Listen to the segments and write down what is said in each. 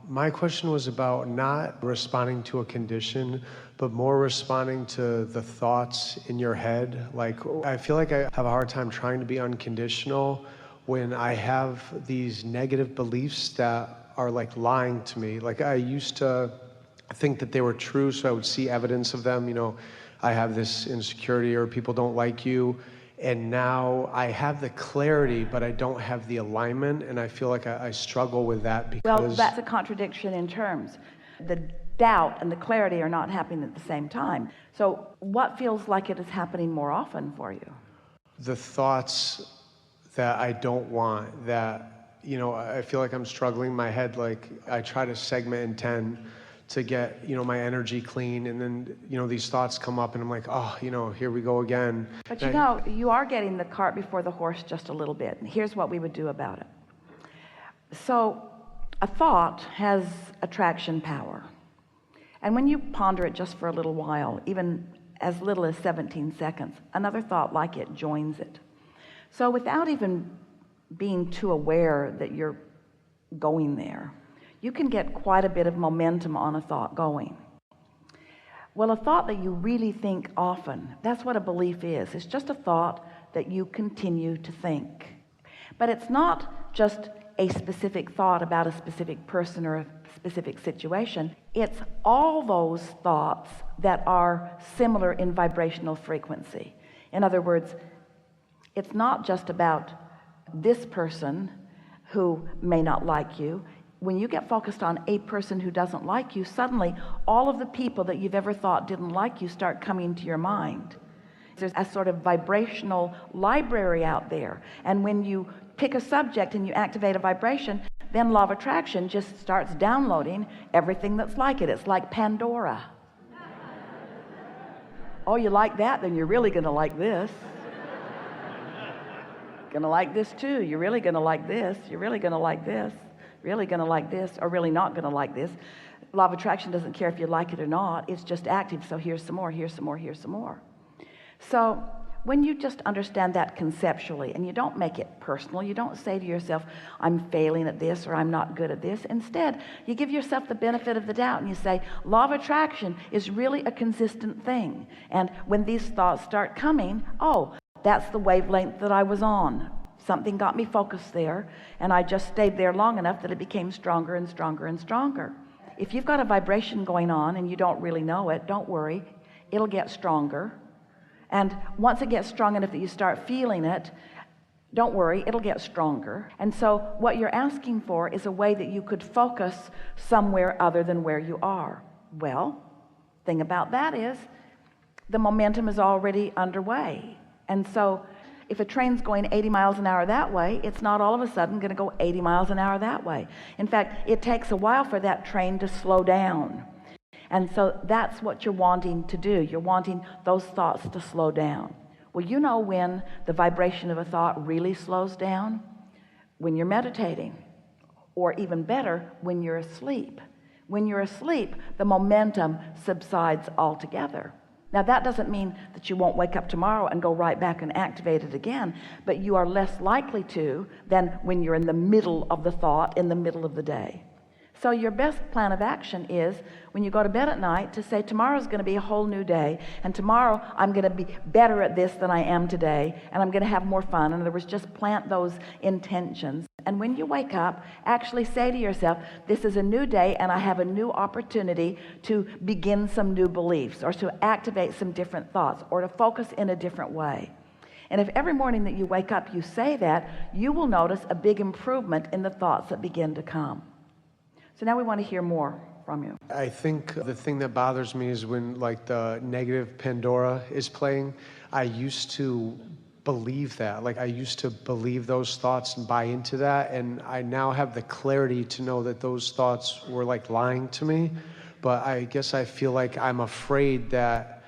My question was about not responding to a condition, but more responding to the thoughts in your head. Like, I feel like I have a hard time trying to be unconditional when I have these negative beliefs that are like lying to me. Like, I used to think that they were true, so I would see evidence of them. I have this insecurity, or people don't like you. And now I have the clarity, but I don't have the alignment, and I feel like I struggle with that because... Well, that's a contradiction in terms. The doubt and the clarity are not happening at the same time. So what feels like it is happening more often for you? The thoughts that I don't want, that, I feel like I'm struggling in my head. Like, I try to segment in 10 to get, my energy clean. And then, these thoughts come up and I'm like, oh, here we go again. But you are getting the cart before the horse just a little bit. And here's what we would do about it. So a thought has attraction power. And when you ponder it just for a little while, even as little as 17 seconds, another thought like it joins it. So without even being too aware that you're going there, you can get quite a bit of momentum on a thought going. Well, a thought that you really think often, that's what a belief is. It's just a thought that you continue to think. But it's not just a specific thought about a specific person or a specific situation. It's all those thoughts that are similar in vibrational frequency. In other words, it's not just about this person who may not like you. When you get focused on a person who doesn't like you, suddenly all of the people that you've ever thought didn't like you start coming to your mind. There's a sort of vibrational library out there, and when you pick a subject and you activate a vibration, then law of attraction just starts downloading everything that's like it. It's like Pandora. Oh, you like that? Then you're really going to like this. Gonna like this too. You're really gonna like this. You're really gonna like this. Really gonna like this, or really not gonna like this. Law of attraction doesn't care if you like it or not. It's just active. So here's some more, here's some more, here's some more. So when you just understand that conceptually, and you don't make it personal, you don't say to yourself, I'm failing at this, or I'm not good at this. Instead, you give yourself the benefit of the doubt and you say, law of attraction is really a consistent thing. And when these thoughts start coming, oh, that's the wavelength that I was on. Something got me focused there, and I just stayed there long enough that it became stronger and stronger and stronger. If you've got a vibration going on and you don't really know it, don't worry. It'll get stronger. And once it gets strong enough that you start feeling it, don't worry, it'll get stronger. And so what you're asking for is a way that you could focus somewhere other than where you are. Well, thing about that is the momentum is already underway. And so if a train's going 80 miles an hour that way, it's not all of a sudden going to go 80 miles an hour that way. In fact, it takes a while for that train to slow down. And so that's what you're wanting to do. You're wanting those thoughts to slow down. Well, you know when the vibration of a thought really slows down? When you're meditating, or even better, when you're asleep. When you're asleep, the momentum subsides altogether. Now, that doesn't mean that you won't wake up tomorrow and go right back and activate it again, but you are less likely to than when you're in the middle of the thought, in the middle of the day. So your best plan of action is when you go to bed at night to say, tomorrow's going to be a whole new day, and tomorrow I'm going to be better at this than I am today, and I'm going to have more fun. In other words, just plant those intentions. And when you wake up, actually say to yourself, this is a new day and I have a new opportunity to begin some new beliefs, or to activate some different thoughts, or to focus in a different way. And if every morning that you wake up you say that, you will notice a big improvement in the thoughts that begin to come. So now we want to hear more from you. I think the thing that bothers me is when like the negative Pandora is playing. I used to believe that. Like, I used to believe those thoughts and buy into that, and I now have the clarity to know that those thoughts were like lying to me. But I guess I feel like I'm afraid that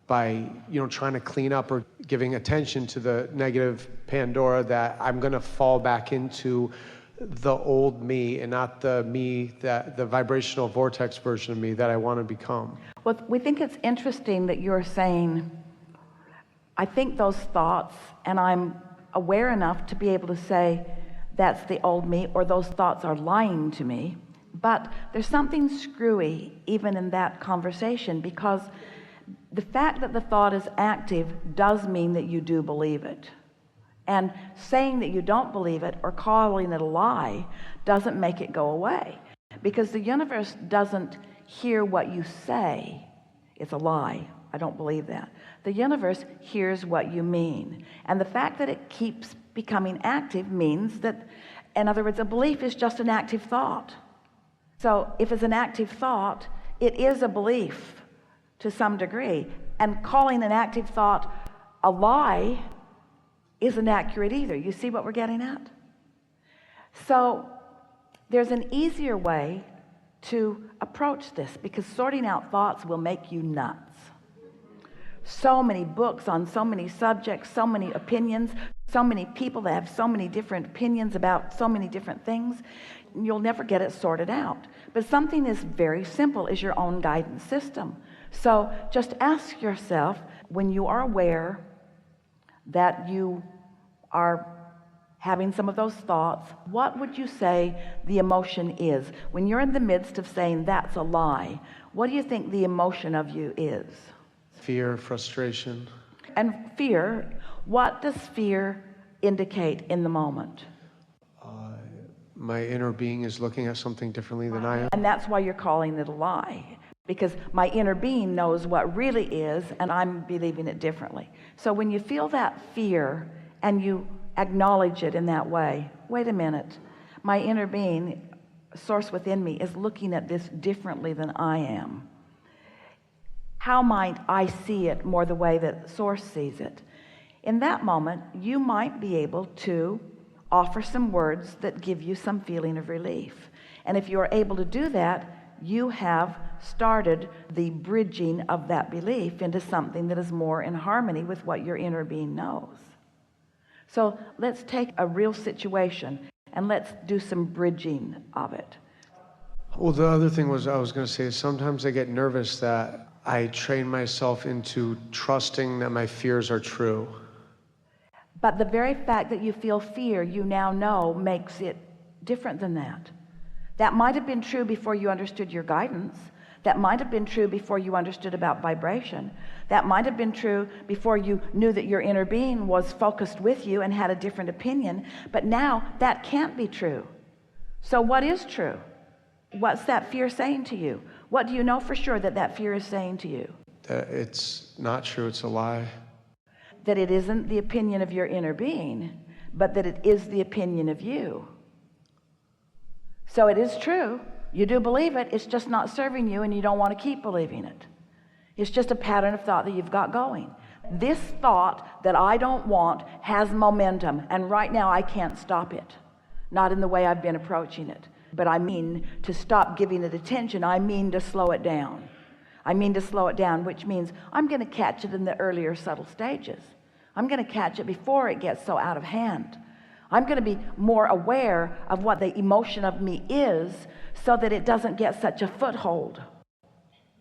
by trying to clean up or giving attention to the negative Pandora, that I'm going to fall back into the old me and not the me, that the vibrational vortex version of me that I want to become. Well, we think it's interesting that you're saying, I think those thoughts, and I'm aware enough to be able to say that's the old me, or those thoughts are lying to me. But there's something screwy even in that conversation, because the fact that the thought is active does mean that you do believe it. And saying that you don't believe it or calling it a lie doesn't make it go away, because the universe doesn't hear what you say. It's a lie. I don't believe that. The universe hears what you mean. And the fact that it keeps becoming active means that, in other words, a belief is just an active thought. So if it's an active thought, it is a belief to some degree. And calling an active thought a lie isn't accurate either. You see what we're getting at? So there's an easier way to approach this, because sorting out thoughts will make you nuts. So many books on so many subjects, so many opinions, so many people that have so many different opinions about so many different things. You'll never get it sorted out. But something is very simple, is your own guidance system. So just ask yourself, when you are aware that you are having some of those thoughts, what would you say the emotion is? When you're in the midst of saying that's a lie, what do you think the emotion of you is? Fear, frustration. And fear, what does fear indicate in the moment? My inner being is looking at something differently than I am. And that's why you're calling it a lie, because my inner being knows what really is, and I'm believing it differently. So when you feel that fear and you acknowledge it in that way, wait a minute, my inner being, source within me, is looking at this differently than I am. How might I see it more the way that source sees it? In that moment, you might be able to offer some words that give you some feeling of relief. And if you're able to do that, you have started the bridging of that belief into something that is more in harmony with what your inner being knows. So let's take a real situation and let's do some bridging of it. Well, the other thing was I was going to say, sometimes I get nervous that I train myself into trusting that my fears are true. But the very fact that you feel fear, you now know, makes it different than that. That might have been true before you understood your guidance. That might have been true before you understood about vibration. That might have been true before you knew that your inner being was focused with you and had a different opinion. But now that can't be true. So what is true? What's that fear saying to you? What do you know for sure that that fear is saying to you? That it's not true, it's a lie. That it isn't the opinion of your inner being, but that it is the opinion of you. So it is true. You do believe it. It's just not serving you, and you don't want to keep believing it. It's just a pattern of thought that you've got going. This thought that I don't want has momentum, and right now I can't stop it. Not in the way I've been approaching it. But I mean to stop giving it attention. I mean to slow it down. I mean to slow it down, which means I'm going to catch it in the earlier subtle stages. I'm going to catch it before it gets so out of hand. I'm going to be more aware of what the emotion of me is, so that it doesn't get such a foothold.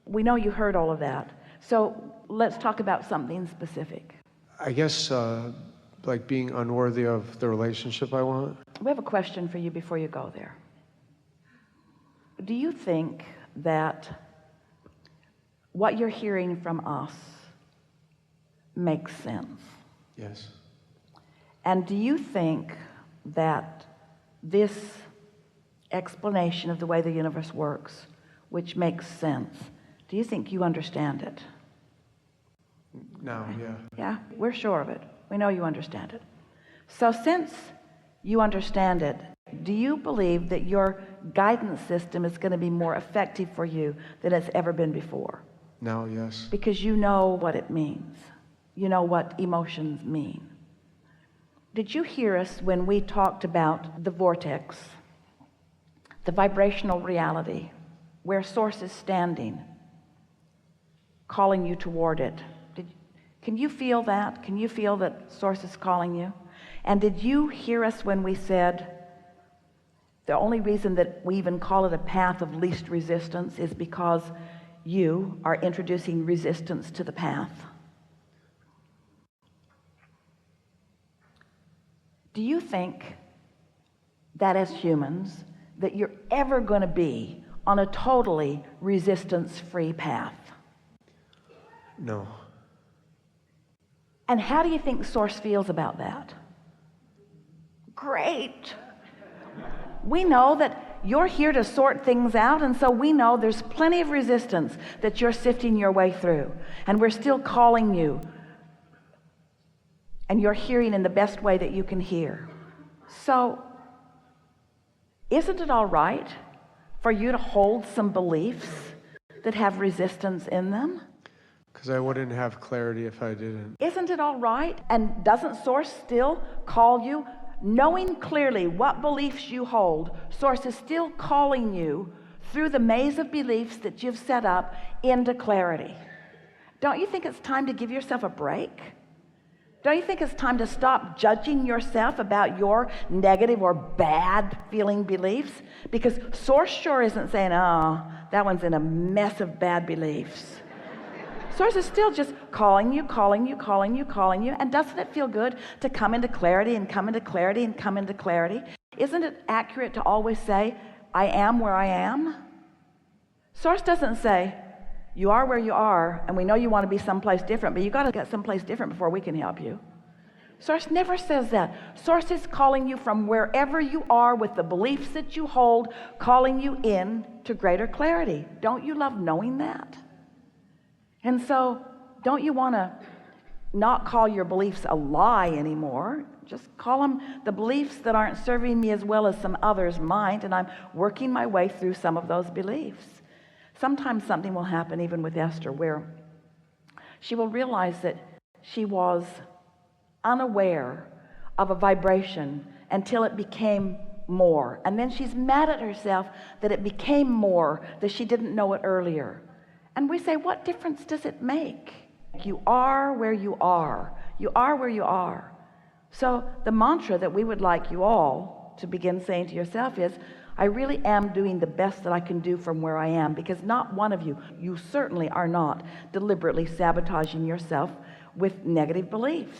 We know you heard all of that. So let's talk about something specific. I guess like being unworthy of the relationship I want. We have a question for you before you go there. Do you think that what you're hearing from us makes sense? Yes. And do you think that this explanation of the way the universe works, which makes sense, do you think you understand it? No, yeah. Yeah, we're sure of it. We know you understand it. So since you understand it, do you believe that your guidance system is going to be more effective for you than it's ever been before? No, yes. Because you know what it means. You know what emotions mean. Did you hear us when we talked about the vortex, the vibrational reality, where source is standing, calling you toward it? Can you feel that? Can you feel that source is calling you? And did you hear us when we said the only reason that we even call it a path of least resistance is because you are introducing resistance to the path? Do you think that as humans that you're ever going to be on a totally resistance-free path? No. And how do you think Source feels about that? Great. We know that you're here to sort things out, and so we know there's plenty of resistance that you're sifting your way through, and we're still calling you, and you're hearing in the best way that you can hear. So isn't it all right for you to hold some beliefs that have resistance in them? Because I wouldn't have clarity if I didn't. Isn't it all right? And doesn't Source still call you? Knowing clearly what beliefs you hold, Source is still calling you through the maze of beliefs that you've set up into clarity. Don't you think it's time to give yourself a break? Don't you think it's time to stop judging yourself about your negative or bad feeling beliefs? Because Source sure isn't saying, oh, that one's in a mess of bad beliefs. Source is still just calling you. And doesn't it feel good to come into clarity and come into clarity and come into clarity? Isn't it accurate to always say, I am where I am? Source doesn't say, you are where you are, and we know you want to be someplace different, but you got to get someplace different before we can help you. Source never says that. Source is calling you from wherever you are with the beliefs that you hold, calling you in to greater clarity. Don't you love knowing that? And so, don't you want to not call your beliefs a lie anymore? Just call them the beliefs that aren't serving me as well as some others might, and I'm working my way through some of those beliefs. Sometimes something will happen even with Esther where she will realize that she was unaware of a vibration until it became more. And then she's mad at herself that it became more, that she didn't know it earlier. And we say, what difference does it make? You are where you are. You are where you are. So the mantra that we would like you all to begin saying to yourself is, I really am doing the best that I can do from where I am, because not one of you, you certainly are not deliberately sabotaging yourself with negative beliefs.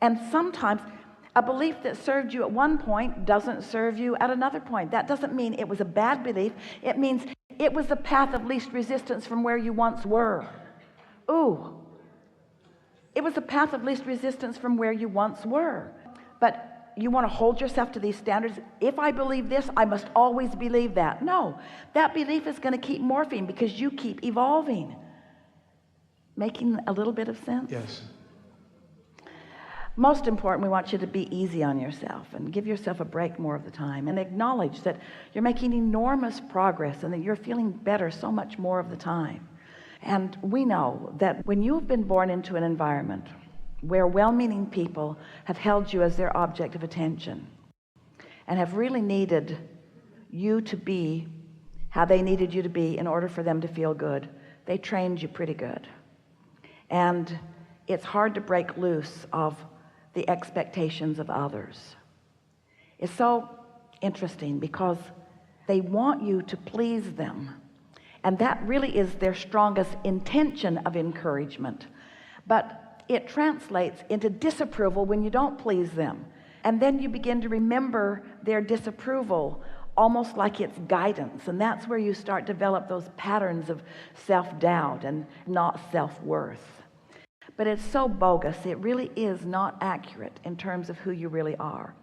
And sometimes a belief that served you at one point doesn't serve you at another point. That doesn't mean it was a bad belief. It means it was the path of least resistance from where you once were. Ooh. It was the path of least resistance from where you once were. But you want to hold yourself to these standards. If I believe this, I must always believe that. No, that belief is going to keep morphing because you keep evolving. Making a little bit of sense? Yes. Most important, we want you to be easy on yourself and give yourself a break more of the time and acknowledge that you're making enormous progress and that you're feeling better so much more of the time. And we know that when you've been born into an environment where well-meaning people have held you as their object of attention and have really needed you to be how they needed you to be in order for them to feel good, they trained you pretty good. And it's hard to break loose of the expectations of others. It's so interesting because they want you to please them, and that really is their strongest intention of encouragement, but it translates into disapproval when you don't please them, and then you begin to remember their disapproval almost like it's guidance, and that's where you start to develop those patterns of self-doubt and not self-worth. But it's so bogus. It really is not accurate in terms of who you really are.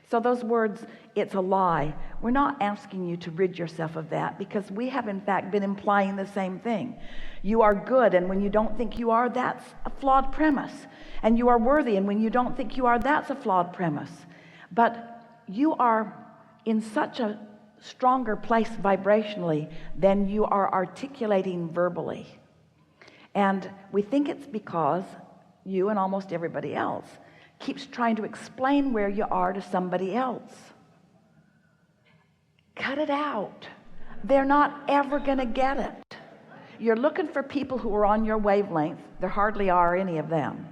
So those words, it's a lie, we're not asking you to rid yourself of that, because we have in fact been implying the same thing. You are good, and when you don't think you are, that's a flawed premise. And you are worthy, and when you don't think you are, that's a flawed premise. But you are in such a stronger place vibrationally than you are articulating verbally. And we think it's because you and almost everybody else keeps trying to explain where you are to somebody else. Cut it out. They're not ever going to get it. You're looking for people who are on your wavelength. There hardly are any of them.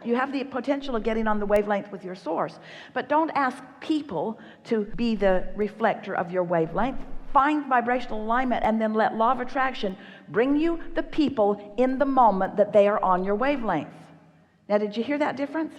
You have the potential of getting on the wavelength with your source, but don't ask people to be the reflector of your wavelength. Find vibrational alignment and then let law of attraction bring you the people in the moment that they are on your wavelength. Now, did you hear that difference?